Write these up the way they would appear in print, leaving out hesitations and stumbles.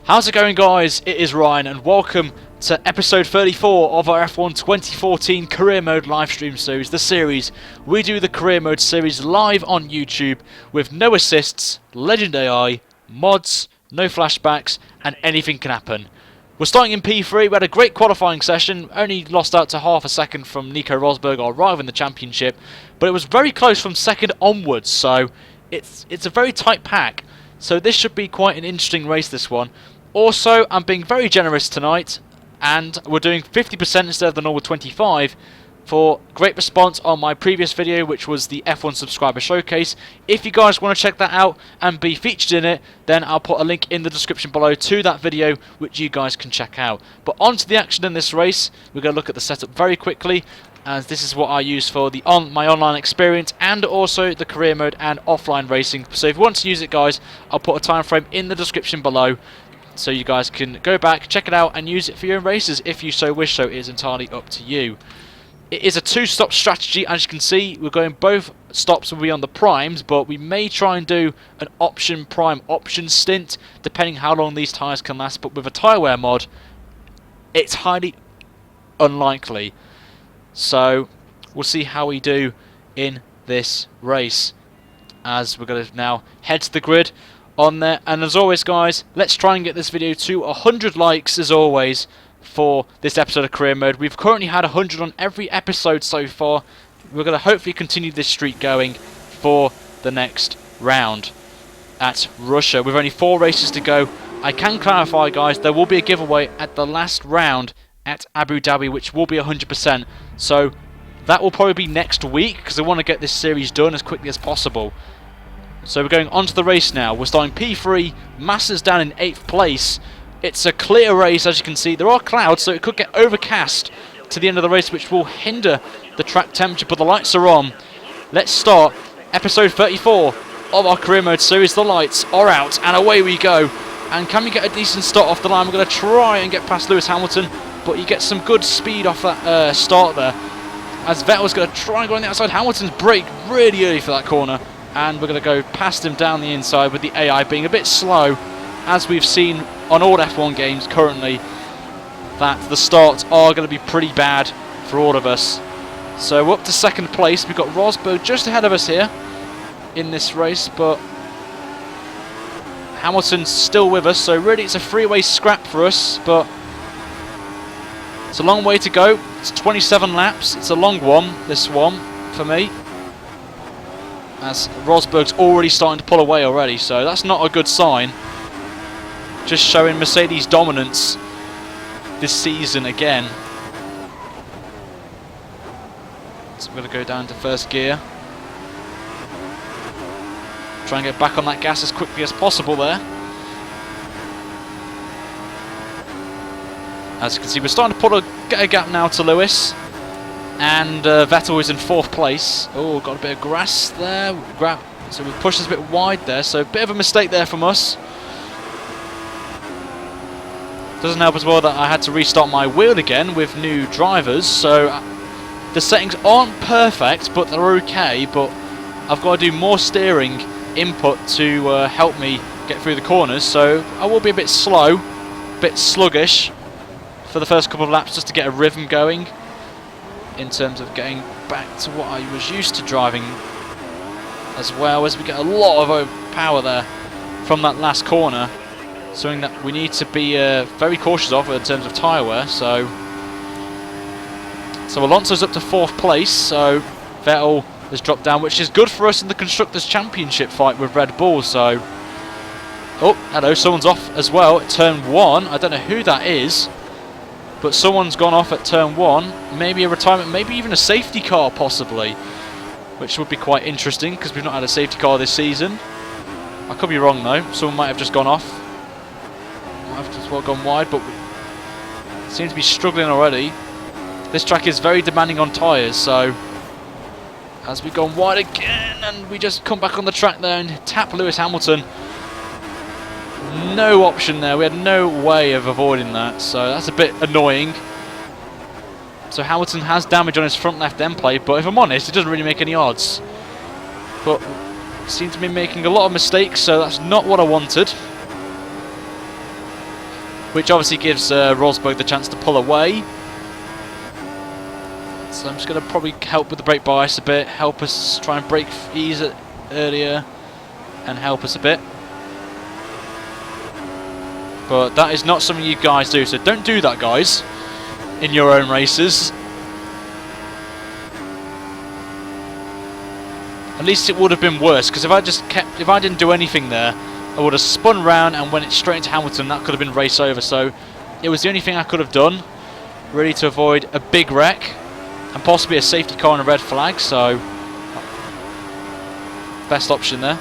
How's it going, guys? It is Ryan and welcome to episode 34 of our F1 2014 Career Mode livestream series. The series, we do the Career Mode series live on YouTube with no assists, legend AI, mods, no flashbacks, and anything can happen. We're starting in P3. We had a great qualifying session, only lost out to half a second from Nico Rosberg, our rival in the championship, but it was very close from second onwards, so it's a very tight pack. So this should be quite an interesting race, this one. Also, I'm being very generous tonight, and we're doing 50% instead of the normal 25% for great response on my previous video, which was the F1 subscriber showcase. If you guys want to check that out and be featured in it, then I'll put a link in the description below to that video, which you guys can check out. But on to the action in this race. We're going to look at the setup very quickly, as this is what I use for the my online experience and also the career mode and offline racing. So if you want to use it, guys, I'll put a time frame in the description below, so you guys can go back, check it out, and use it for your own races if you so wish. So it is entirely up to you. It is a two-stop strategy, as you can see. We're going both stops will be on the primes, but we may try and do an option prime option stint, depending how long these tyres can last. But with a tyre wear mod, it's highly unlikely. So we'll see how we do in this race, as we're going to now head to the grid on there. And as always, guys, let's try and get this video to 100 likes as always for this episode of Career Mode. We've currently had 100 on every episode so far. We're going to hopefully continue this streak going for the next round at Russia. With only 4 races to go, I can clarify, guys, there will be a giveaway at the last round at Abu Dhabi, which will be 100%. So that will probably be next week, because I want to get this series done as quickly as possible. So we're going on to the race now. We're starting P3. Massa's down in 8th place. It's a clear race, as you can see. There are clouds, so it could get overcast to the end of the race, which will hinder the track temperature, but the lights are on. Let's start episode 34 of our Career Mode series. The lights are out, and away we go. And can we get a decent start off the line? We're going to try and get past Lewis Hamilton, but you get some good speed off that start there, as Vettel's going to try and go on the outside. Hamilton's braked really early for that corner, and we're going to go past him down the inside, with the AI being a bit slow, as we've seen on all F1 games currently, that the starts are going to be pretty bad for all of us. So we're up to second place. We've got Rosberg just ahead of us here in this race, but Hamilton's still with us, so really it's a three-way scrap for us, but it's a long way to go. It's 27 laps. It's a long one, this one, for me, as Rosberg's already starting to pull away already, so that's not a good sign. Just showing Mercedes dominance this season again. So we're going to go down to first gear. Try and get back on that gas as quickly as possible there. As you can see, we're starting to get a gap now to Lewis. And Vettel is in 4th place. Oh, got a bit of grass there. So we pushed us a bit wide there. So a bit of a mistake there from us. Doesn't help as well that I had to restart my wheel again with new drivers. So the settings aren't perfect, but they're okay. But I've got to do more steering input to help me get through the corners. So I will be a bit slow, a bit sluggish for the first couple of laps, just to get a rhythm going in terms of getting back to what I was used to driving, as well as we get a lot of power there from that last corner, something that we need to be very cautious of in terms of tyre wear. So Alonso's up to 4th place, so Vettel has dropped down, which is good for us in the Constructors' Championship fight with Red Bull. So, oh, hello, someone's off as well at turn 1. I don't know who that is, but someone's gone off at turn 1. Maybe a retirement, maybe even a safety car possibly, which would be quite interesting, because we've not had a safety car this season. I could be wrong though. Someone might have just gone off. Might have just well gone wide, but we seem to be struggling already. This track is very demanding on tyres, so as we go wide again, and we just come back on the track there and tap Lewis Hamilton. No option there. We had no way of avoiding that, so that's a bit annoying. So Hamilton has damage on his front left end plate, but if I'm honest, it doesn't really make any odds. But seem to be making a lot of mistakes, so that's not what I wanted. which obviously gives Rosberg the chance to pull away. So I'm just going to probably help with the brake bias a bit, help us try and brake ease it earlier, and help us a bit. But that is not something you guys do, so don't do that, guys, in your own races. At least it would have been worse, because if I didn't do anything there, I would have spun round and went straight into Hamilton. That could have been race over. So it was the only thing I could have done, really, to avoid a big wreck and possibly a safety car and a red flag. So best option there,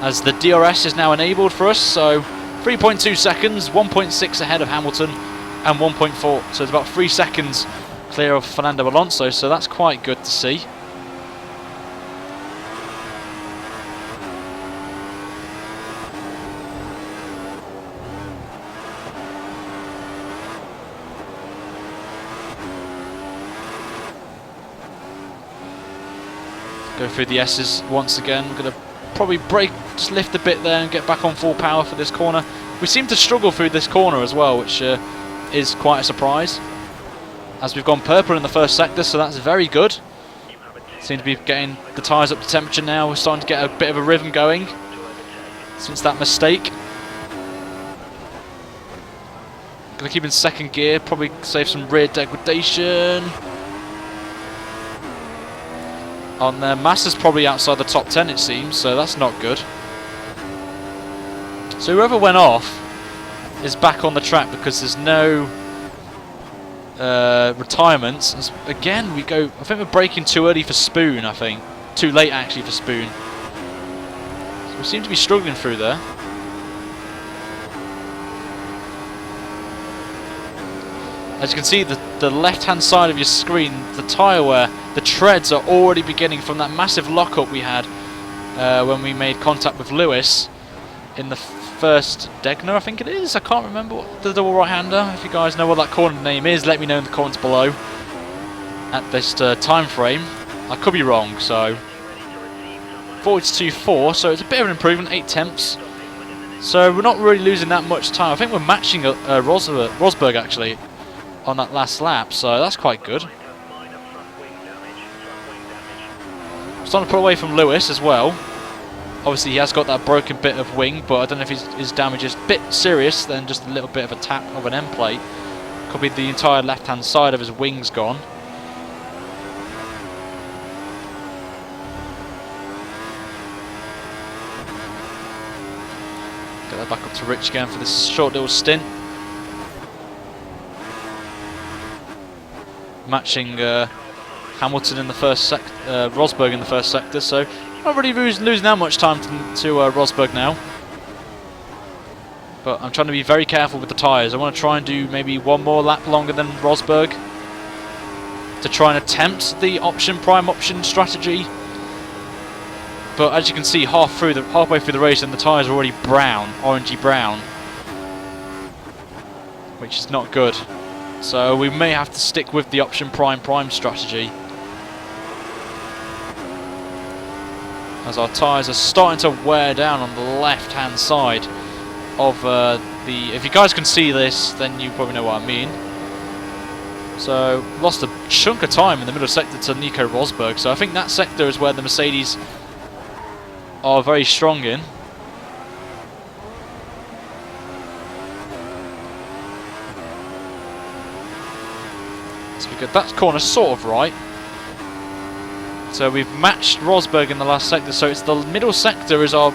as the DRS is now enabled for us. So 3.2 seconds, 1.6 ahead of Hamilton, and 1.4. So it's about 3 seconds clear of Fernando Alonso. So that's quite good to see. Go through the S's once again. We're going to probably brake, just lift a bit there and get back on full power for this corner. We seem to struggle through this corner as well, which is quite a surprise, as we've gone purple in the first sector, so that's very good. Seem to be getting the tyres up to temperature now. We're starting to get a bit of a rhythm going since that mistake. Going to keep in second gear, probably save some rear degradation. On there, Massa's probably outside the top 10, it seems, so that's not good. So whoever went off is back on the track because there's no retirements. As again, we go. I think we're braking too early for Spoon. I think too late actually for Spoon. So we seem to be struggling through there. As you can see, the left-hand side of your screen, the tyre wear, the treads are already beginning from that massive lock-up we had when we made contact with Lewis in the first Degner, I think it is. I can't remember what the double right-hander. If you guys know what that corner name is, let me know in the comments below at this time frame. I could be wrong, so 42.4, so it's a bit of an improvement, 8 tenths. So we're not really losing that much time. I think we're matching Rosberg actually on that last lap, so that's quite good. Starting to pull away from Lewis as well. Obviously he has got that broken bit of wing, but I don't know if his damage is a bit serious than just a little bit of a tap of an end plate. Could be the entire left hand side of his wings gone. Get that back up to Rich again for this short little stint. Matching Hamilton in the first Rosberg in the first sector, so not really losing that much time to Rosberg now. But I'm trying to be very careful with the tyres. I want to try and do maybe one more lap longer than Rosberg to try and attempt the prime option strategy. But as you can see, halfway through the race, and the tyres are already brown, orangey brown, which is not good. So we may have to stick with the option prime strategy, as our tyres are starting to wear down on the left hand side of if you guys can see this, then you probably know what I mean. So lost a chunk of time in the middle sector to Nico Rosberg, so I think that sector is where the Mercedes are very strong in. Good. That corner's sort of right. So we've matched Rosberg in the last sector, so it's the middle sector is our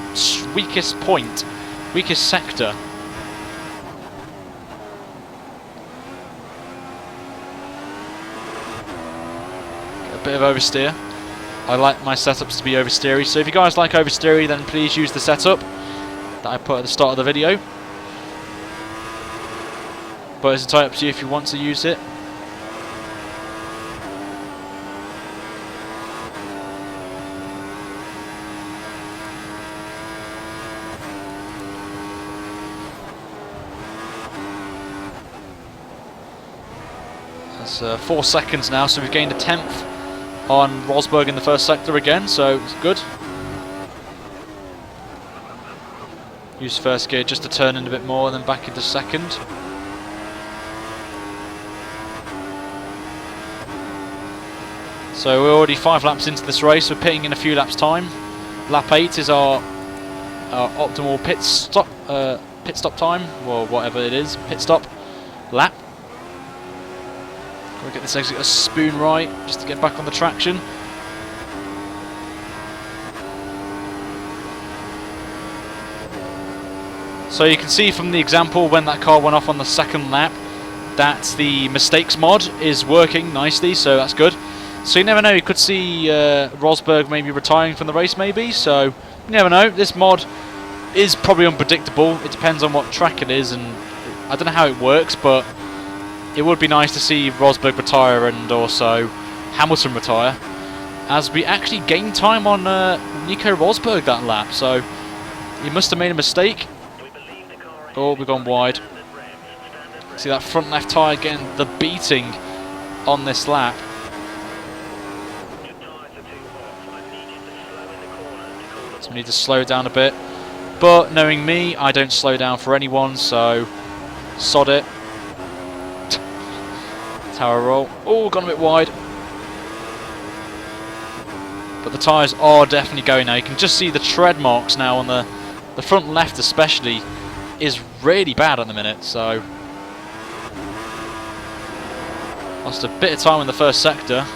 weakest point, weakest sector. A bit of oversteer. I like my setups to be oversteery, so if you guys like oversteery, then please use the setup that I put at the start of the video. But it's entirely up to you if you want to use it. That's 4 seconds now, so we've gained a tenth on Rosberg in the first sector again, so it's good. Use first gear just to turn in a bit more and then back into second. So we're already 5 laps into this race. We're pitting in a few laps time. Lap 8 is our optimal pit stop time, or whatever it is, pit stop lap. We'll get this exit a spoon right just to get back on the traction. So you can see from the example when that car went off on the second lap that the mistakes mod is working nicely, so that's good. So you never know, you could see Rosberg maybe retiring from the race maybe, so you never know. This mod is probably unpredictable. It depends on what track it is, and I don't know how it works, but it would be nice to see Rosberg retire and also Hamilton retire, as we actually gained time on Nico Rosberg that lap, so he must have made a mistake. Oh, we've gone wide. See that front left tyre getting the beating on this lap. So we need to slow down a bit. But knowing me, I don't slow down for anyone, so sod it. That's how I roll. Oh, gone a bit wide. But the tyres are definitely going now. You can just see the tread marks now on the front left especially is really bad at the minute, so lost a bit of time in the first sector.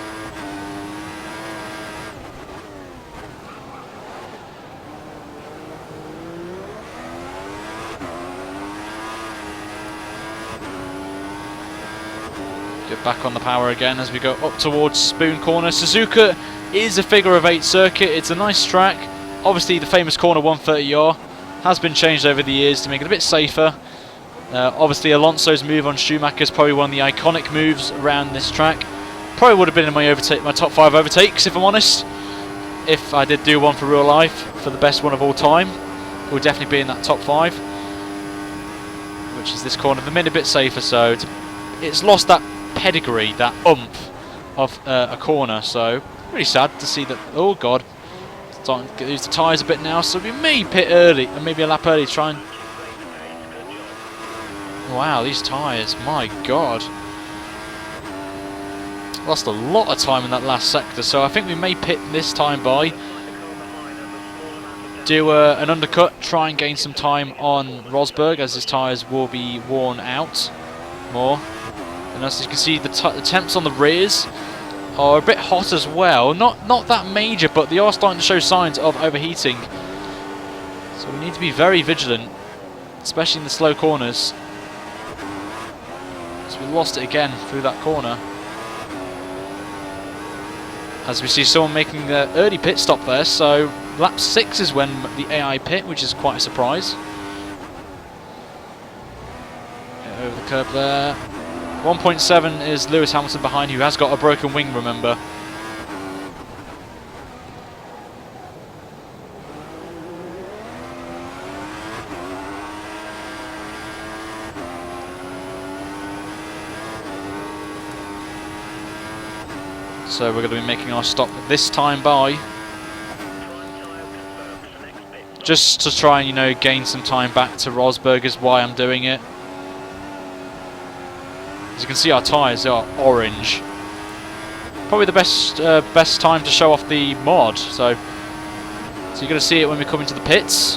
Get back on the power again as we go up towards Spoon Corner. Suzuka is a figure of 8 circuit. It's a nice track. Obviously the famous corner 130R has been changed over the years to make it a bit safer. Obviously Alonso's move on Schumacher is probably one of the iconic moves around this track. Probably would have been in my top 5 overtakes, if I'm honest. If I did do one for real life, for the best one of all time, it would definitely be in that top 5. Which is this corner, the minute a bit safer, so it's lost that pedigree, that oomph of a corner, so really sad to see that. Oh god, starting to use the tyres a bit now, so we may pit early, and maybe a lap early, try and... Wow, these tyres, my god. Lost a lot of time in that last sector, so I think we may pit this time by. Do an undercut, try and gain some time on Rosberg, as his tyres will be worn out more. And as you can see, the temps on the rears are a bit hot as well. Not that major, but they are starting to show signs of overheating. So we need to be very vigilant, especially in the slow corners. So we lost it again through that corner. As we see someone making the early pit stop there, so lap 6 is when the AI pit, which is quite a surprise. Get over the curb there. 1.7 is Lewis Hamilton behind, who has got a broken wing, remember. So we're going to be making our stop this time by, just to try and, you know, gain some time back to Rosberg is why I'm doing it. As you can see, our tyres are orange. Probably the best time to show off the mod. So you're going to see it when we come into the pits.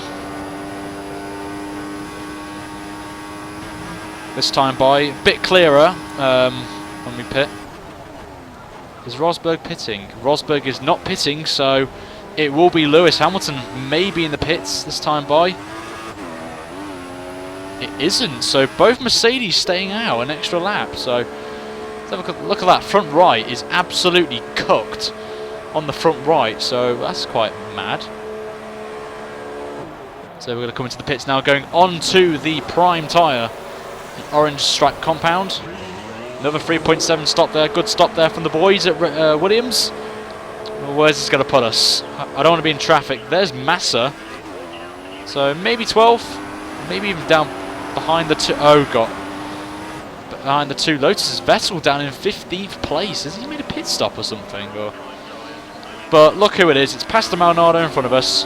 This time by a bit clearer when we pit. Is Rosberg pitting? Rosberg is not pitting, so it will be Lewis Hamilton maybe in the pits this time by. It isn't, so both Mercedes staying out an extra lap. So let's have a look at that. Front right is absolutely cooked on the front right, so that's quite mad. So we're going to come into the pits now, going on to the prime tyre, the orange stripe compound. Another 3.7 stop there, good stop there from the boys at Williams. Well, where's this going to put us? I don't want to be in traffic. There's Massa, so maybe 12th, maybe even down behind the two. Oh god, behind the two Lotuses. Vettel down in 15th place. Has he made a pit stop or something? Or... But look who it is. It's Pastor Maldonado in front of us.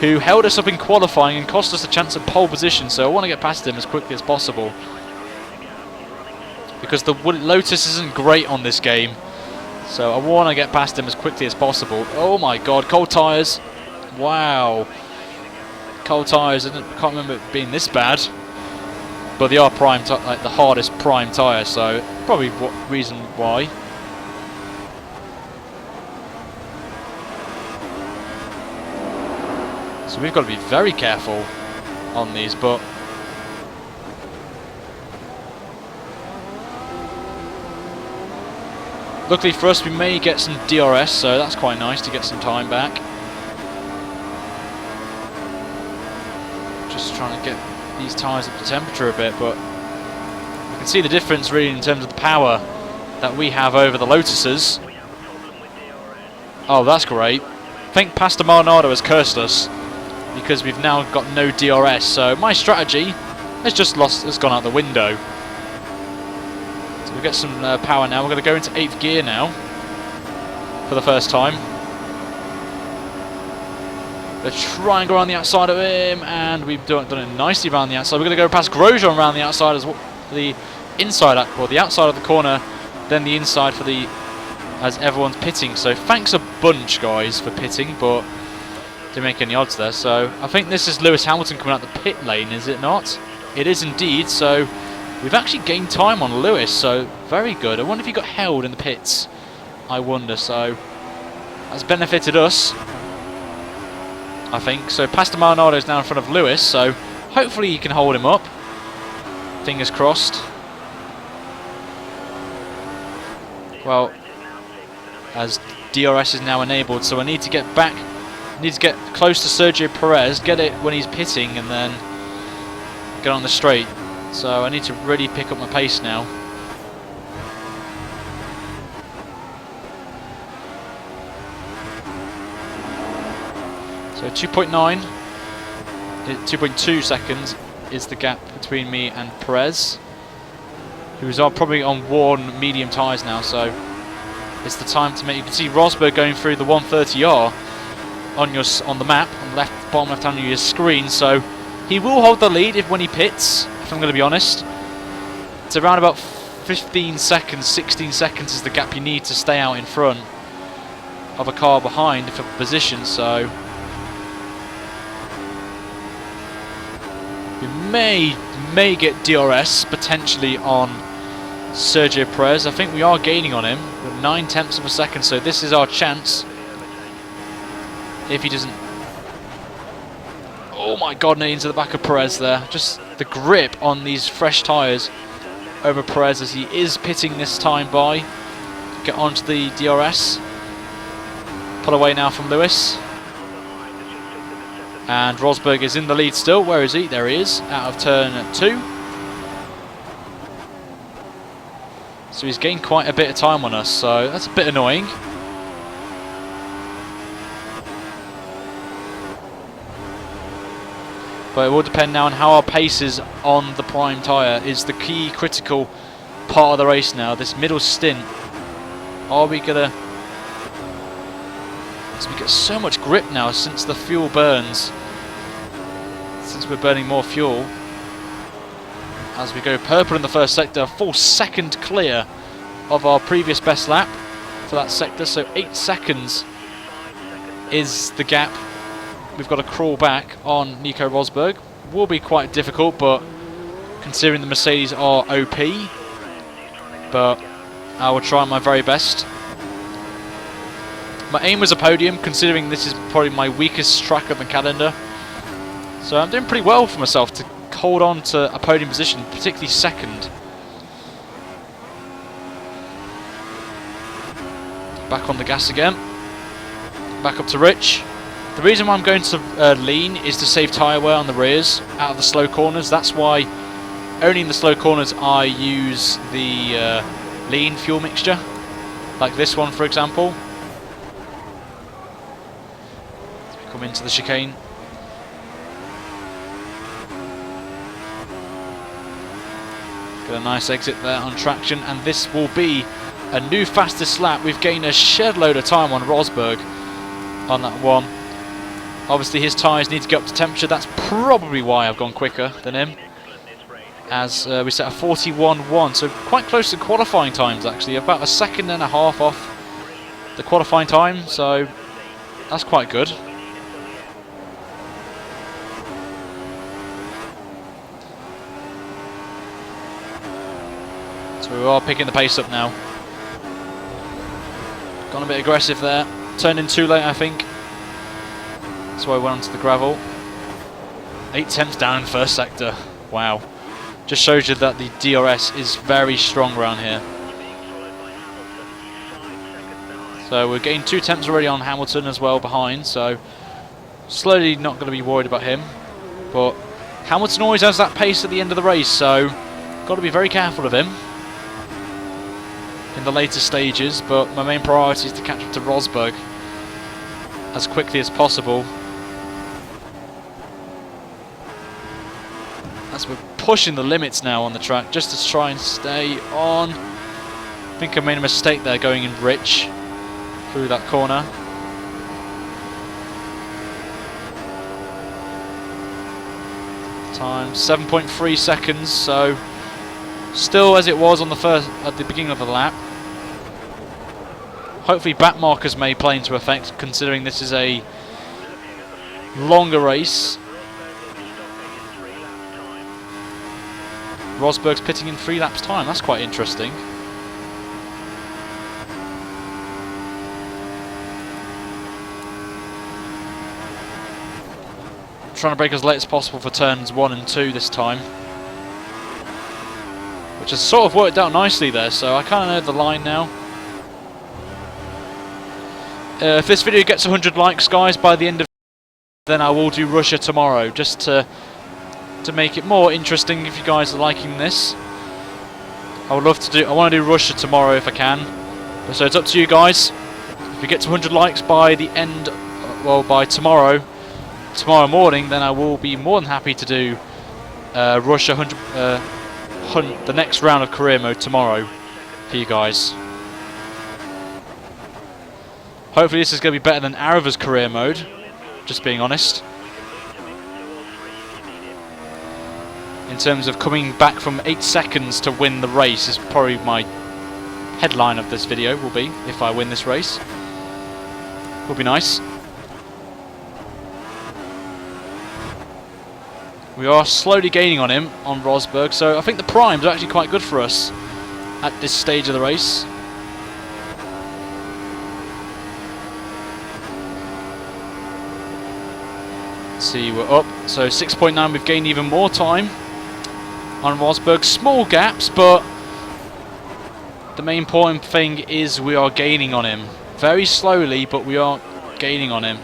who held us up in qualifying and cost us a chance at pole position. So I want to get past him as quickly as possible, because the Lotus isn't great on this game. So I want to get past him as quickly as possible. Oh my god, cold tyres. Wow. Cold tyres, I can't remember it being this bad. But they are prime, like the hardest prime tyre, so probably reason why. So we've got to be very careful on these, but luckily for us, we may get some DRS, so that's quite nice to get some time back. Just trying to get these tyres up to temperature a bit, but you can see the difference really in terms of the power that we have over the Lotuses. Oh, that's great. I think Pastor Maldonado has cursed us because we've now got no DRS, so my strategy has gone out the window. So we get some power now. We're going to go into 8th gear now for the first time. Let's try and go around the outside of him, and we've done it nicely around the outside. We're going to go past Grosjean around the outside as well, the inside, or the outside of the corner, then the inside for the, as everyone's pitting. So thanks a bunch, guys, for pitting, but didn't make any odds there. So I think this is Lewis Hamilton coming out the pit lane, is it not? It is indeed. So we've actually gained time on Lewis, so very good. I wonder if he got held in the pits. I wonder. So that's benefited us, I think. So Pastor Maldonado is now in front of Lewis, so hopefully he can hold him up. Fingers crossed. Well, as DRS is now enabled, so I need to get back, need to get close to Sergio Perez, get it when he's pitting, and then get on the straight. So I need to really pick up my pace now. So 2.2 seconds is the gap between me and Perez, who's probably on worn medium tyres now, so it's the time to make. You can see Rosberg going through the 130R on the map, on the bottom left hand of your screen, so he will hold the lead when he pits, if I'm going to be honest. It's around about 15 seconds, 16 seconds is the gap you need to stay out in front of a car behind for position, so we may get DRS potentially on Sergio Perez. I think we are gaining on him with 9/10 of a second, so this is our chance. If he doesn't... Oh my god, no, into the back of Perez there. Just the grip on these fresh tyres over Perez as he is pitting this time by. Get onto the DRS. Pull away now from Lewis. And Rosberg is in the lead still. Where is he? There he is, out of turn 2. So he's gained quite a bit of time on us, so that's a bit annoying. But it will depend now on how our pace is on the prime tyre, is the key critical part of the race now. This middle stint, are we gonna... Because we get so much grip now since the fuel burns. Since we're burning more fuel. As we go purple in the first sector, a full second clear of our previous best lap for that sector. So 8 seconds is the gap. We've got to crawl back on Nico Rosberg. Will be quite difficult, but considering the Mercedes are OP, but I will try my very best. My aim was a podium, considering this is probably my weakest track of the calendar. So I'm doing pretty well for myself to hold on to a podium position, particularly second. Back on the gas again. Back up to Rich. The reason why I'm going to lean is to save tyre wear on the rears out of the slow corners. That's why only in the slow corners I use the lean fuel mixture, like this one for example. As we come into the chicane. Got a nice exit there on traction, and this will be a new fastest lap. We've gained a shed load of time on Rosberg on that one. Obviously his tyres need to get up to temperature. That's probably why I've gone quicker than him. As we set a 41.1, so quite close to qualifying times actually. About a second and a half off the qualifying time, so that's quite good. So we are picking the pace up now. Gone a bit aggressive there. Turned in too late, I think. That's why I went onto the gravel. 8 tenths down in the first sector. Wow. Just shows you that the DRS is very strong around here. So we're getting 2 tenths already on Hamilton as well behind, so slowly not going to be worried about him. But Hamilton always has that pace at the end of the race, so got to be very careful of him in the later stages. But my main priority is to catch up to Rosberg as quickly as possible. As we're pushing the limits now on the track, just to try and stay on. I think I made a mistake there going in rich through that corner. Time 7.3 seconds, so still as it was on the first at the beginning of the lap. Hopefully back markers may play into effect, considering this is a longer race. Rosberg's pitting in 3 laps time. That's quite interesting. Trying to brake as late as possible for turns 1 and 2 this time, which has sort of worked out nicely there, so I kind of know the line now. If this video gets 100 likes, guys, by the end of then I will do Russia tomorrow, just to make it more interesting. If you guys are liking this, I would love to do. I want to do Russia tomorrow if I can. So it's up to you guys. If we get to 100 likes by the end, well, by tomorrow morning, then I will be more than happy to do Russia 100, the next round of career mode tomorrow for you guys. Hopefully this is going to be better than Arava's career mode, just being honest. In terms of coming back from 8 seconds to win the race is probably my headline of this video, will be, if I win this race. Will be nice. We are slowly gaining on him, on Rosberg, so I think the primes are actually quite good for us at this stage of the race. Let's see, we're up, so 6.9, we've gained even more time on Rosberg. Small gaps, but the main important thing is we are gaining on him. Very slowly, but we are gaining on him.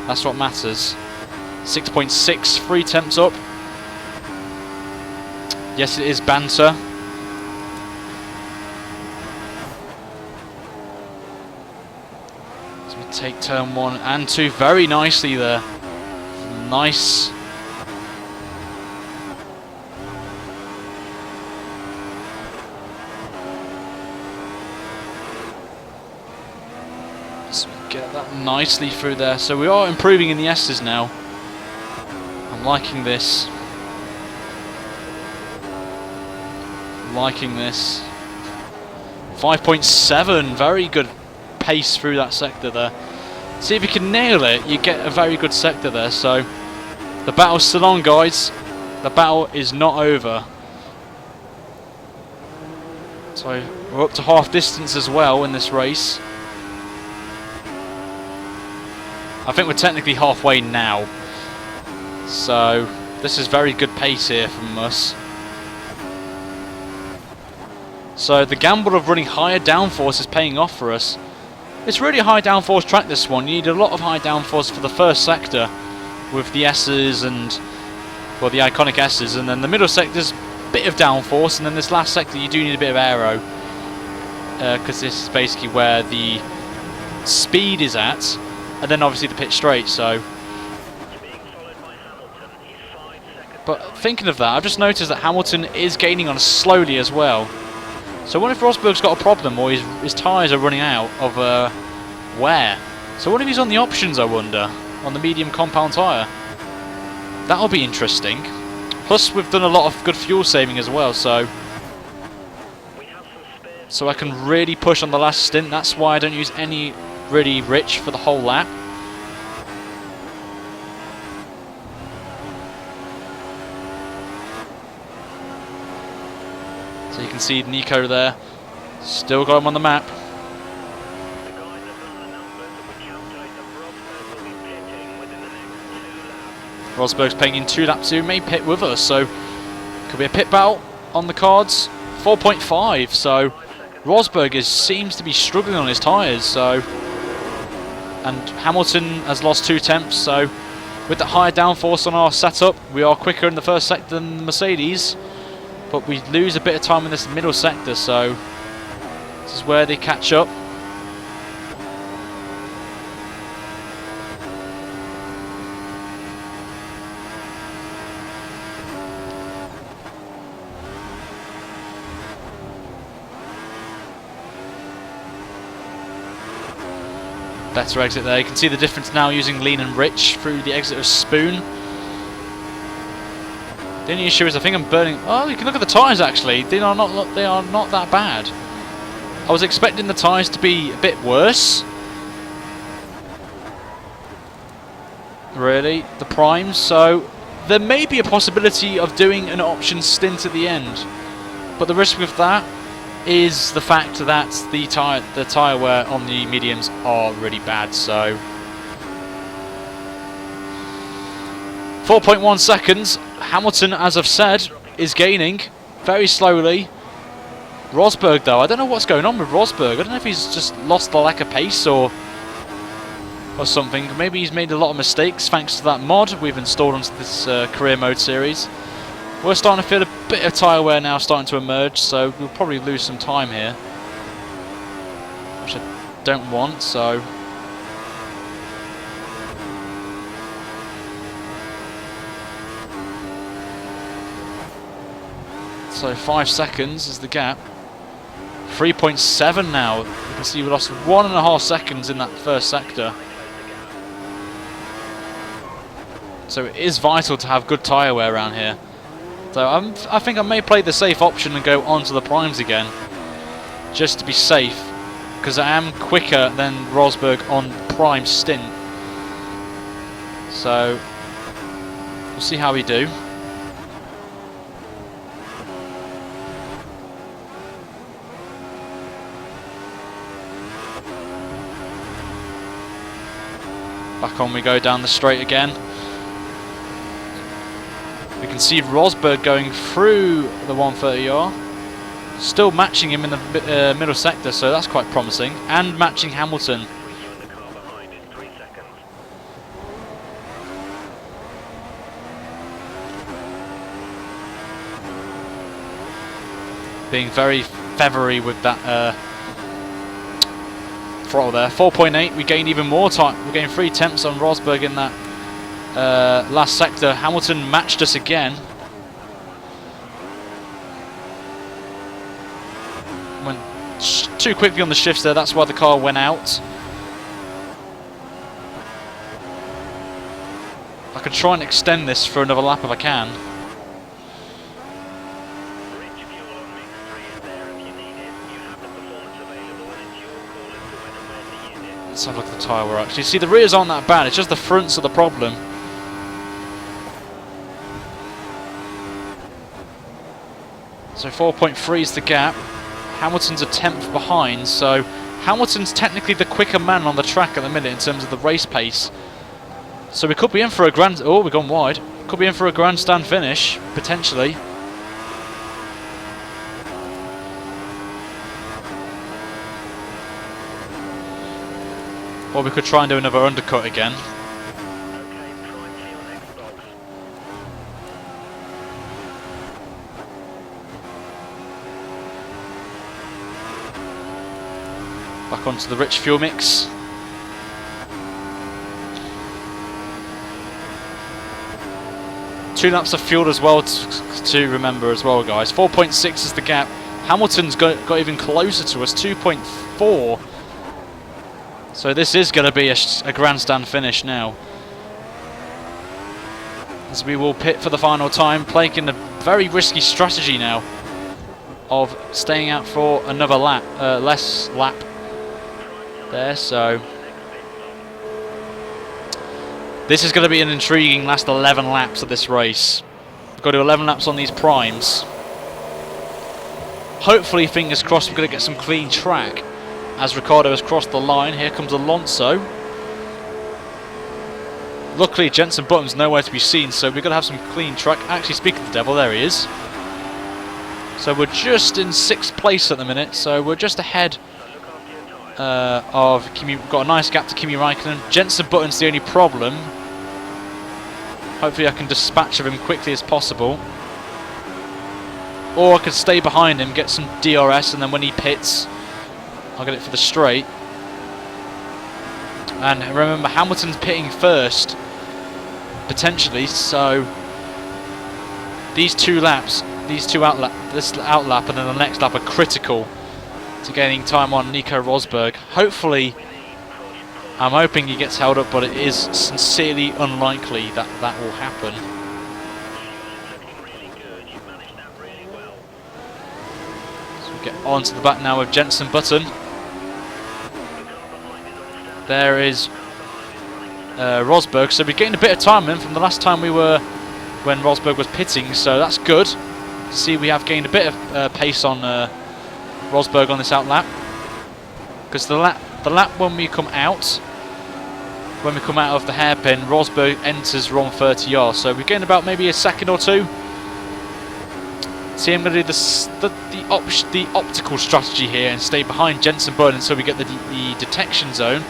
That's what matters. 6.6, 3 tenths up. Yes, it is banter. So we take turn 1 and 2 very nicely there. Nice. So we get that nicely through there. So we are improving in the S's now. I'm liking this. Liking this. 5.7, very good pace through that sector there. See if you can nail it, you get a very good sector there. So the battle's still on, guys. The battle is not over. So we're up to half distance as well in this race. I think we're technically halfway now. So this is very good pace here from us. So the gamble of running higher downforce is paying off for us. It's really a high downforce track, this one. You need a lot of high downforce for the first sector with the S's and, well, the iconic S's, and then the middle sector's a bit of downforce, and then this last sector you do need a bit of aero, because this is basically where the speed is at, and then obviously the pit straight. So, but thinking of that, I've just noticed that Hamilton is gaining on us slowly as well. So I wonder if Rosberg's got a problem, or his tyres are running out of Where? So what if he's on the options, I wonder? On the medium compound tyre? That'll be interesting. Plus, we've done a lot of good fuel saving as well, so I can really push on the last stint. That's why I don't use any really rich for the whole lap. So you can see Nico there. Still got him on the map. Rosberg's paying in 2 laps who may pit with us, so could be a pit battle on the cards. 4.5, so Rosberg seems to be struggling on his tyres, so, and Hamilton has lost 2 temps, so with the higher downforce on our setup, we are quicker in the first sector than the Mercedes, but we lose a bit of time in this middle sector, so this is where they catch up. Better exit there. You can see the difference now using lean and rich through the exit of Spoon. The only issue is I think I'm burning. Oh, you can look at the tyres actually. They are not that bad. I was expecting the tyres to be a bit worse. Really, the primes. So there may be a possibility of doing an option stint at the end, but the risk with that is the fact that the tyre wear on the mediums are really bad. So 4.1 seconds. Hamilton, as I've said, is gaining very slowly. Rosberg, though, I don't know what's going on with Rosberg. I don't know if he's just lost the lack of pace or something. Maybe he's made a lot of mistakes thanks to that mod we've installed onto this career mode series. We're starting to feel a bit of tyre wear now starting to emerge, so we'll probably lose some time here, which I don't want, so So 5 seconds is the gap. 3.7 now. You can see we lost 1.5 seconds in that first sector. So it is vital to have good tyre wear around here. So I think I may play the safe option and go onto the primes again, just to be safe, because I am quicker than Rosberg on prime stint. So we'll see how we do. Back on we go down the straight again. We can see Rosberg going through the 130R, still matching him in the middle sector, so that's quite promising, and matching Hamilton. Being very feathery with that throttle there. 4.8, we gained even more time. We gained 3 tenths on Rosberg in that last sector. Hamilton matched us again. Went too quickly on the shifts there, that's why the car went out. I could try and extend this for another lap if I can. Let's have a look at the tyre wear actually. See, the rears aren't that bad, it's just the fronts are the problem. So 4.3 is the gap. Hamilton's a tenth behind, so Hamilton's technically the quicker man on the track at the minute in terms of the race pace. So we could be in for a grand... Oh, we've gone wide. Could be in for a grandstand finish, potentially. Or we could try and do another undercut again. Back onto the rich fuel mix. Two laps of fuel as well to remember as well, guys. 4.6 is the gap. Hamilton's got even closer to us, 2.4. So this is going to be a grandstand finish now, as we will pit for the final time, playing a very risky strategy now of staying out for another lap, less lap there. So this is going to be an intriguing last 11 laps of this race. We've got to do 11 laps on these primes. Hopefully, fingers crossed, we're going to get some clean track as Ricciardo has crossed the line. Here comes Alonso. Luckily, Jenson Button's nowhere to be seen, so we're going to have some clean track. Actually, speaking of the devil, there he is. So we're just in 6th place at the minute, so we're just ahead of Kimi. We've got a nice gap to Kimi Raikkonen. Jenson Button's the only problem. Hopefully I can dispatch of him quickly as possible. Or I could stay behind him, get some DRS, and then when he pits, I'll get it for the straight. And remember, Hamilton's pitting first, potentially, so these 2 laps, this outlap and then the next lap are critical to gaining time on Nico Rosberg. Hopefully, I'm hoping he gets held up, but it is sincerely unlikely that that will happen. So we get on to the back now with Jenson Button. There is Rosberg, so we gained a bit of time in from the last time we were when Rosberg was pitting, so that's good. See, we have gained a bit of pace on Rosberg on this outlap, because the lap when we come out of the hairpin, Rosberg enters wrong 30R, so we gained about maybe a second or two. See, I'm going to do the optical strategy here and stay behind Jenson Button until we get the detection zone.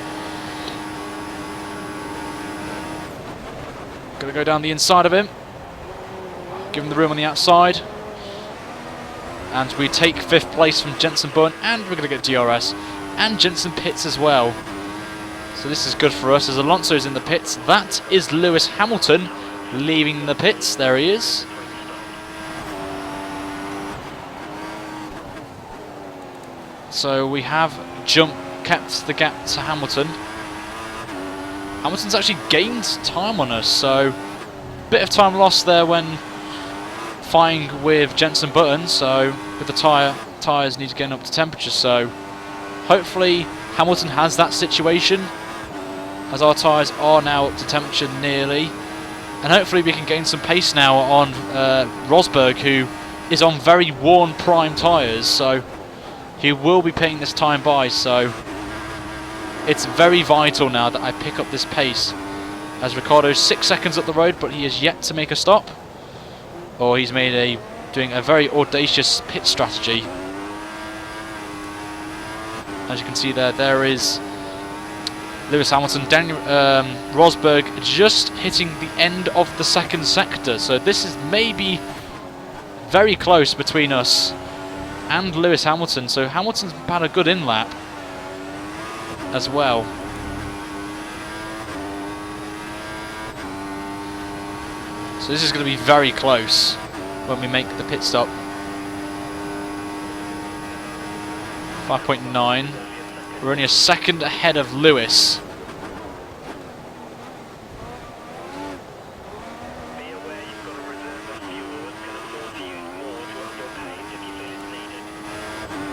Going to go down the inside of him, give him the room on the outside, and we take 5th place from Jenson Button, and we're going to get DRS, and Jenson pits as well. So this is good for us as Alonso's in the pits. That is Lewis Hamilton leaving the pits. There he is. So we have kept the gap to Hamilton. Hamilton's actually gained time on us, so bit of time lost there when fighting with Jenson Button. So with the tyres need to get up to temperature, so hopefully Hamilton has that situation, as our tyres are now up to temperature nearly, and hopefully we can gain some pace now on Rosberg, who is on very worn prime tyres, so he will be paying this time by. So it's very vital now that I pick up this pace, as Ricciardo's 6 seconds up the road, but he is yet to make a stop, or he's doing a very audacious pit strategy. As you can see there is Lewis Hamilton. Rosberg just hitting the end of the 2nd sector, so this is maybe very close between us and Lewis Hamilton. So Hamilton's had a good in-lap as well. So this is going to be very close when we make the pit stop. 5.9. We're only a second ahead of Lewis.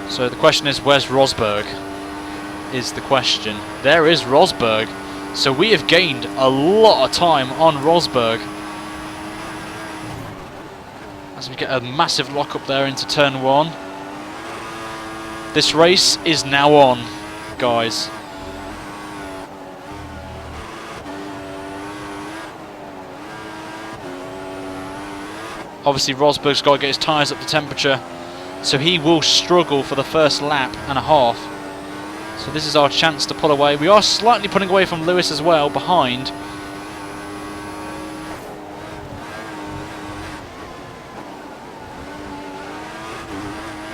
So the question is, where's Rosberg? Is the question. There is Rosberg. So we have gained a lot of time on Rosberg, as we get a massive lock up there into turn 1. This race is now on, guys. Obviously Rosberg's got to get his tyres up to temperature, so he will struggle for the first lap and a half. So this is our chance to pull away. We are slightly pulling away from Lewis as well, behind.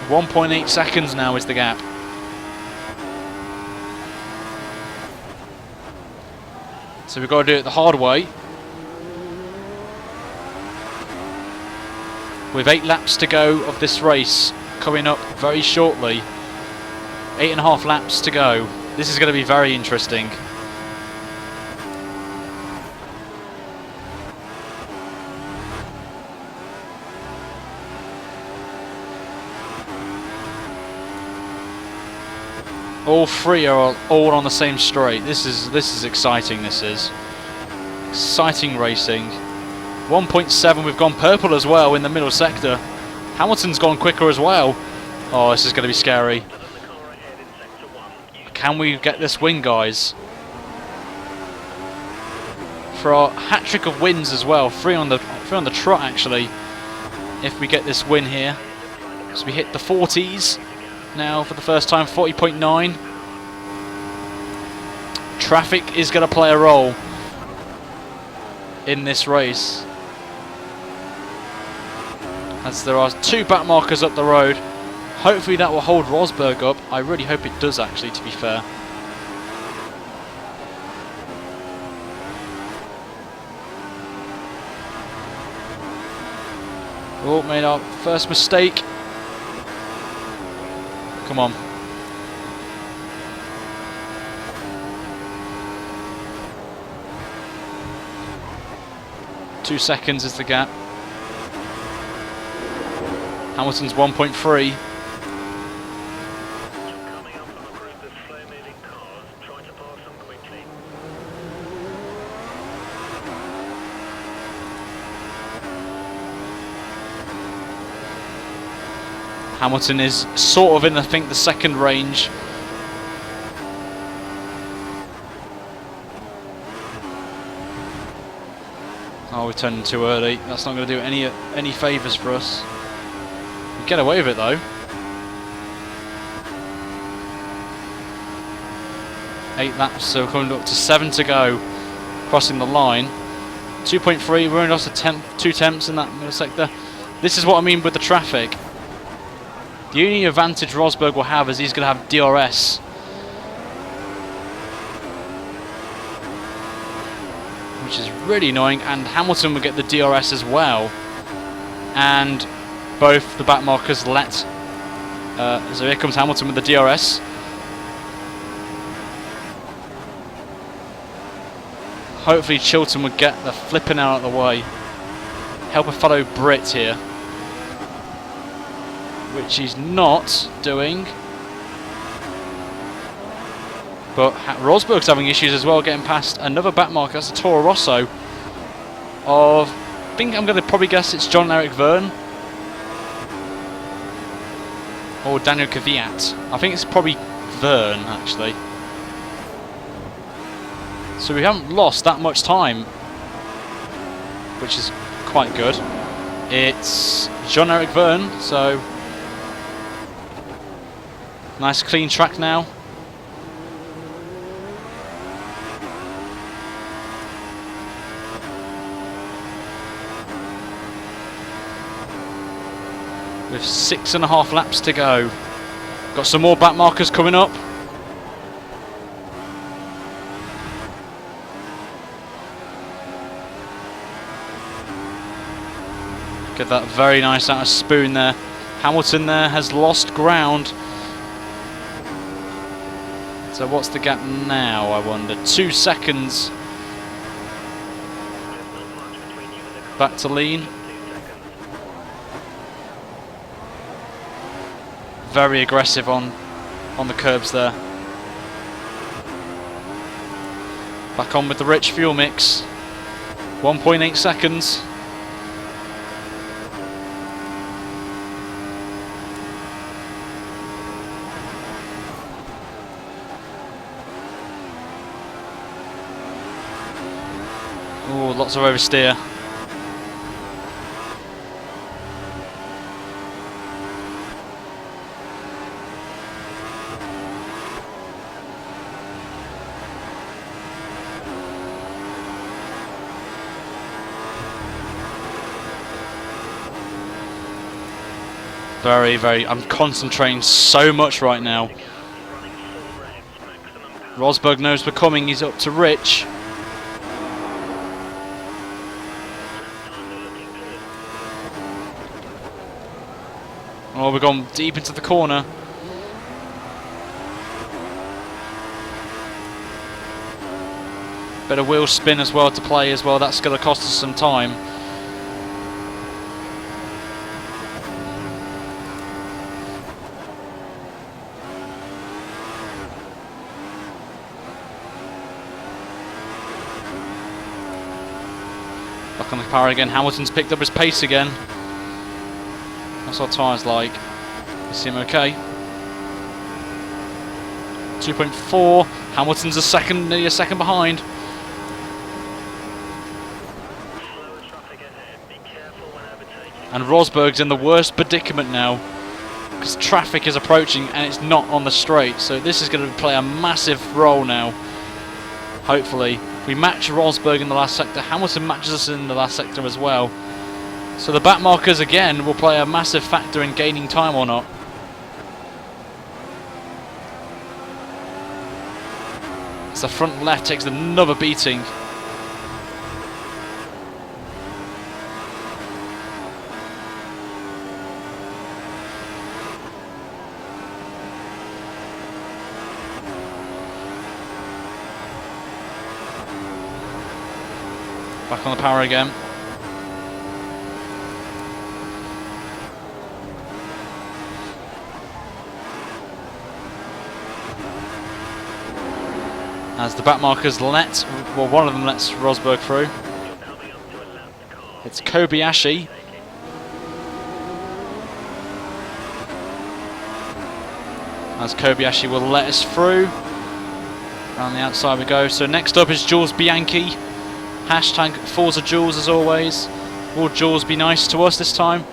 .8 seconds now is the gap. So we've got to do it the hard way. With 8 laps to go of this race coming up very shortly. 8.5 laps to go. This is going to be very interesting. All three are all on the same straight. This is exciting. This is exciting racing. 1.7. We've gone purple as well in the middle sector. Hamilton's gone quicker as well. Oh, this is going to be scary. Can we get this win, guys? For our hat trick of wins as well. Three on the trot actually. If we get this win here, so we hit the 40s. Now for the first time, 40.9. Traffic is going to play a role in this race, as there are 2 back markers up the road. Hopefully that will hold Rosberg up. I really hope it does, actually, to be fair. Oh, made our first mistake. Come on. Two seconds is the gap. Hamilton's 1.3. Hamilton is sort of in, I think, the second range. Oh, we're turning too early. That's not going to do any favours for us. We get away with it though. 8 laps, so we're coming up to 7 to go. Crossing the line. 2.3. We're only lost 2 tenths in that middle sector. This is what I mean with the traffic. The only advantage Rosberg will have is he's going to have DRS. Which is really annoying, and Hamilton will get the DRS as well. And both the back markers let... so here comes Hamilton with the DRS. Hopefully Chilton would get the flipping out of the way. Help a fellow Brit here. Which he's not doing. But Rosberg's having issues as well, getting past another back marker. That's a Toro Rosso of, I think I'm going to probably guess it's John Eric Verne or Daniel Kvyat. I think it's probably Verne actually. So we haven't lost that much time, which is quite good. It's John Eric Verne, so nice clean track now. With 6.5 laps to go. Got some more back markers coming up. Get that very nice out of spoon there. Hamilton there has lost ground. So what's the gap now, I wonder? 2 seconds. Back to lean. Very aggressive on the curbs there. Back on with the rich fuel mix. 1.8 seconds. Oh, lots of oversteer. Very, I'm concentrating so much right now. Rosberg knows we're coming, he's up to Rich. Oh, we've gone deep into the corner. Bit of wheel spin as well to play as well. That's going to cost us some time. Back on the power again. Hamilton's picked up his pace again. That's what tyres like. You see him okay. 2.4. Hamilton's nearly a second behind. And Rosberg's in the worst predicament now because traffic is approaching and it's not on the straight. So this is going to play a massive role now. Hopefully. We match Rosberg in the last sector. Hamilton matches us in the last sector as well. So the back markers again will play a massive factor in gaining time or not. As the front left takes another beating. Back on the power again. As the back markers one of them lets Rosberg through. It's Kobayashi. As Kobayashi will let us through. Around the outside we go. So next up is Jules Bianchi. Hashtag Forza Jules as always. Will Jules be nice to us this time?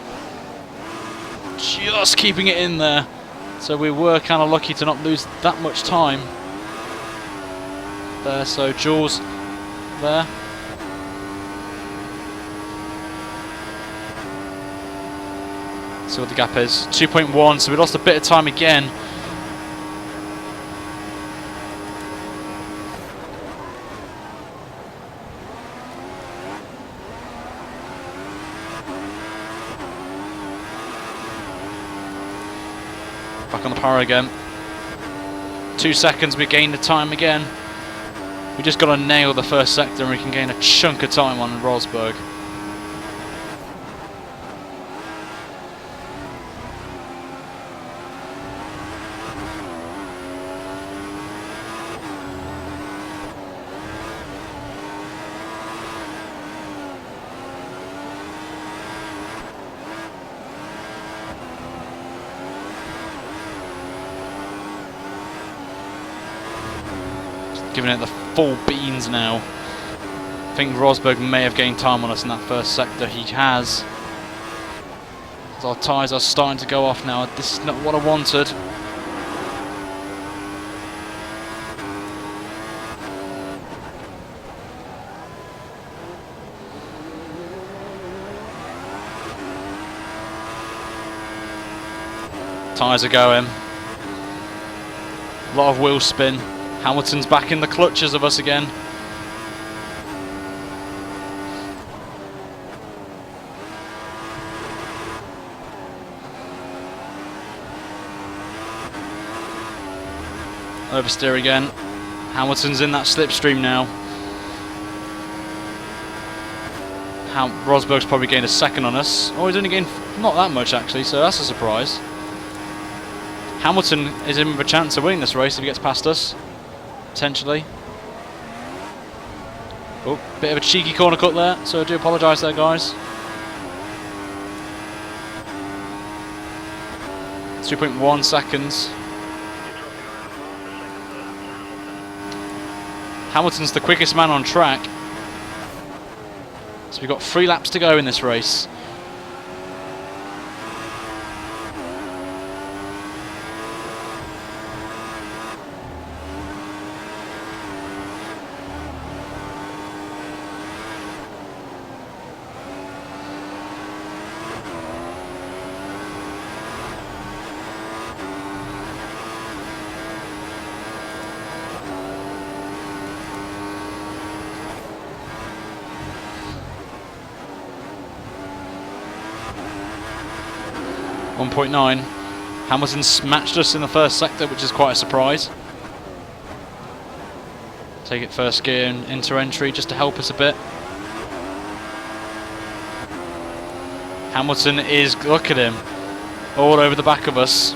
Just keeping it in there. So we were kind of lucky to not lose that much time. There, so Jules there. See what the gap is. 2.1, so we lost a bit of time again. Back on the power again. 2 seconds, we gain the time again. We just got to nail the first sector and we can gain a chunk of time on Rosberg. Giving it the full beans now. I think Rosberg may have gained time on us in that first sector. He has. As our tyres are starting to go off now. This is not what I wanted. Tyres are going. A lot of wheel spin. Hamilton's back in the clutches of us again. Oversteer again. Hamilton's in that slipstream now. Rosberg's probably gained a second on us. Oh, he's only gained not that much actually, so that's a surprise. Hamilton is in with a chance of winning this race if he gets past us. Potentially. Oh, bit of a cheeky corner cut there, so I do apologise there, guys. 2.1 seconds. Hamilton's the quickest man on track. So we've got 3 laps to go in this race. .9. Hamilton matched us in the first sector, which is quite a surprise. Take it first gear and into entry just to help us a bit. Hamilton is, look at him, all over the back of us.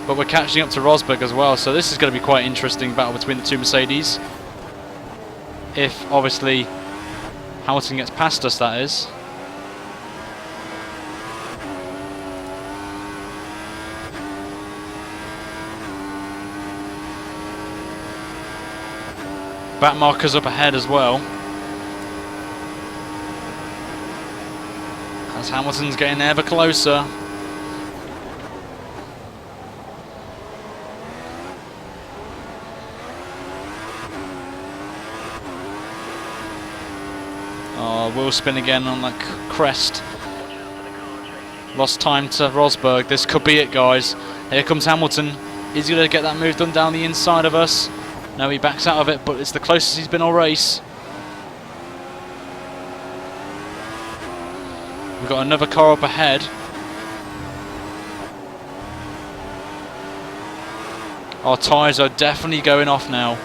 But we're catching up to Rosberg as well, so this is going to be quite an interesting battle between the two Mercedes. If, obviously, Hamilton gets past us, that is. Back markers up ahead as well. As Hamilton's getting ever closer. Oh, wheel spin again on that crest. Lost time to Rosberg. This could be it, guys. Here comes Hamilton. Is he going to get that move done down the inside of us? No, he backs out of it, but it's the closest he's been all race. We've got another car up ahead. Our tyres are definitely going off now.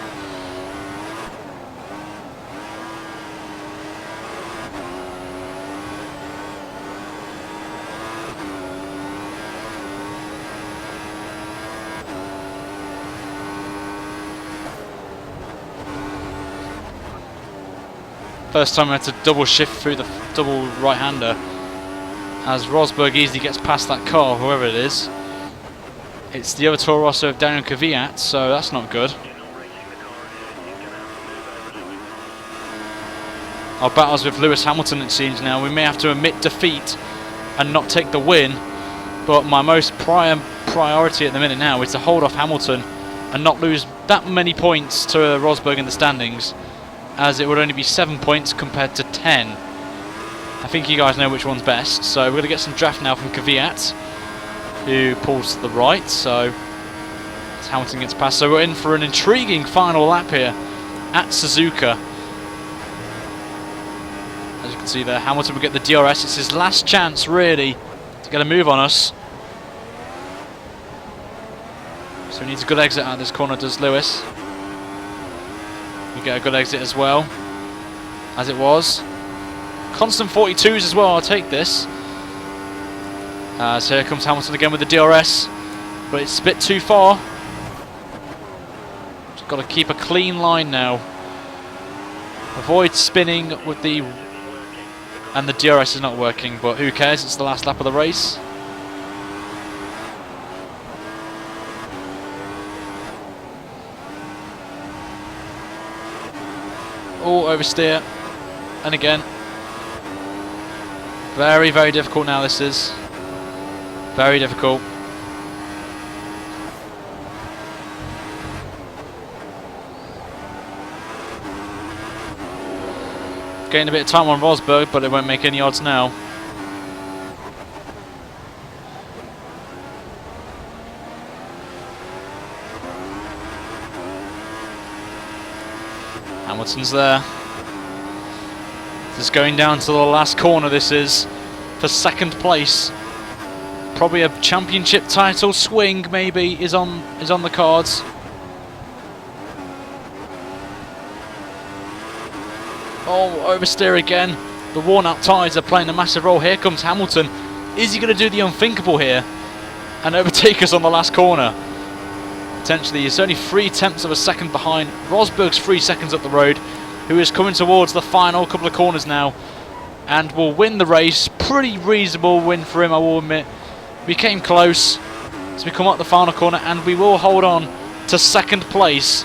First time I had to double shift through the double right-hander, as Rosberg easily gets past that car, whoever it is. It's the other Toro Rosso of Daniel Kvyat, so that's not good. Our battles with Lewis Hamilton, it seems now. We may have to admit defeat and not take the win, but my most priority at the minute now is to hold off Hamilton and not lose that many points to Rosberg in the standings, as it would only be 7 points compared to 10. I think you guys know which one's best, so we're going to get some draft now from Kvyat, who pulls to the right, so as Hamilton gets past. So we're in for an intriguing final lap here at Suzuka. As you can see there, Hamilton will get the DRS. It's his last chance, really, to get a move on us. So he needs a good exit out of this corner, does Lewis. We get a good exit as well, as it was. Constant 42s as well, I'll take this. So here comes Hamilton again with the DRS, but it's a bit too far. Just got to keep a clean line now. Avoid spinning with the... And the DRS is not working, but who cares, it's the last lap of the race. Oh, oversteer. And again. Very, very difficult now, this is. Very difficult. Getting a bit of time on Rosberg, but it won't make any odds now. Hamilton's there. Just going down to the last corner, this is, for second place. Probably a championship title swing, maybe, is on the cards. Oh, oversteer again. The worn out tyres are playing a massive role. Here comes Hamilton. Is he going to do the unthinkable here and overtake us on the last corner? Potentially. He's only 3/10 of a second behind. Rosberg's 3 seconds up the road, who is coming towards the final couple of corners now and will win the race. Pretty reasonable win for him, I will admit. We came close as we come up the final corner, and we will hold on to second place.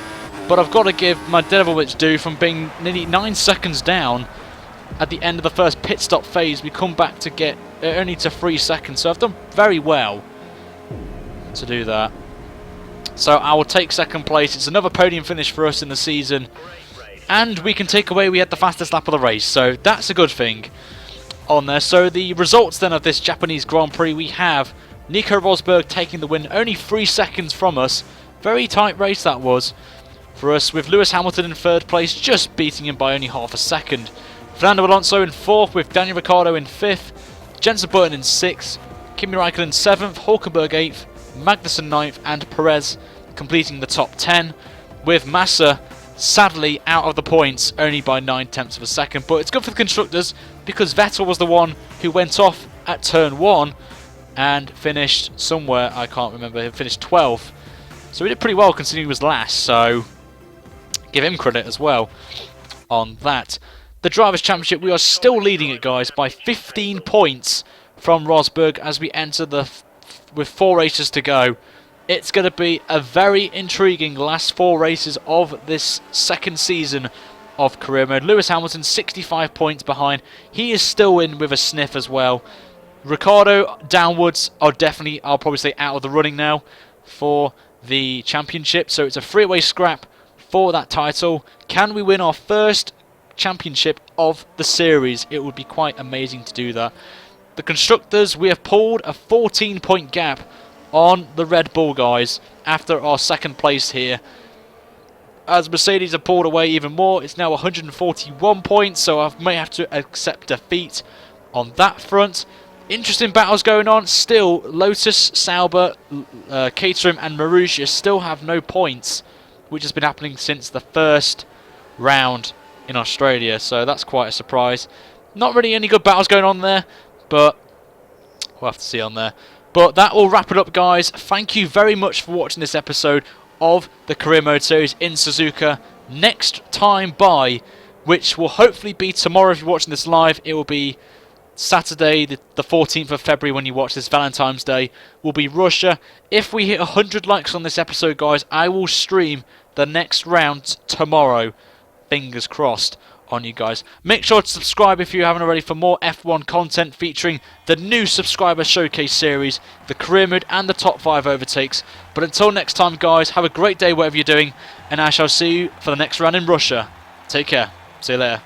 But I've got to give Mladenovic due from being nearly 9 seconds down at the end of the first pit stop phase. We come back to get only to 3 seconds, so I've done very well to do that. So I will take second place. It's another podium finish for us in the season, and we can take away we had the fastest lap of the race, so that's a good thing on there. So the results then of this Japanese Grand Prix, we have Nico Rosberg taking the win, only 3 seconds from us. Very tight race that was for us, with Lewis Hamilton in third place, just beating him by only half a second. Fernando Alonso in fourth, with Daniel Ricciardo in fifth, Jenson Button in sixth, Kimi Raikkonen seventh, Hulkenberg eighth, Magnussen ninth, and Perez completing the top 10, with Massa sadly out of the points only by 9/10 of a second. But it's good for the constructors because Vettel was the one who went off at turn 1 and finished somewhere, I can't remember, he finished 12th. So he did pretty well considering he was last, so give him credit as well on that. The Drivers' Championship, we are still leading it, guys, by 15 points from Rosberg as we enter with 4 races to go. It's going to be a very intriguing last 4 races of this second season of career mode. Lewis Hamilton 65 points behind. He is still in with a sniff as well. Ricciardo downwards are definitely, I'll probably say, out of the running now for the championship. So it's a three-way scrap for that title. Can we win our first championship of the series? It would be quite amazing to do that. The constructors, we have pulled a 14-point gap on the Red Bull guys after our second place here. As Mercedes have pulled away even more, it's now 141 points, so I may have to accept defeat on that front. Interesting battles going on. Still, Lotus, Sauber, Caterham and Marussia still have no points, which has been happening since the first round in Australia, so that's quite a surprise. Not really any good battles going on there, but we'll have to see on there. But that will wrap it up, guys. Thank you very much for watching this episode of the Career Mode Series in Suzuka. Next time by, which will hopefully be tomorrow if you're watching this live, it will be Saturday, the 14th of February when you watch this, Valentine's Day, will be Russia. If we hit 100 likes on this episode, guys, I will stream the next round tomorrow. Fingers crossed on you guys. Make sure to subscribe if you haven't already for more F1 content featuring the new subscriber showcase series, the career mode and the top 5 overtakes. But until next time, guys, have a great day whatever you're doing, and I shall see you for the next round in Russia. Take care. See you later.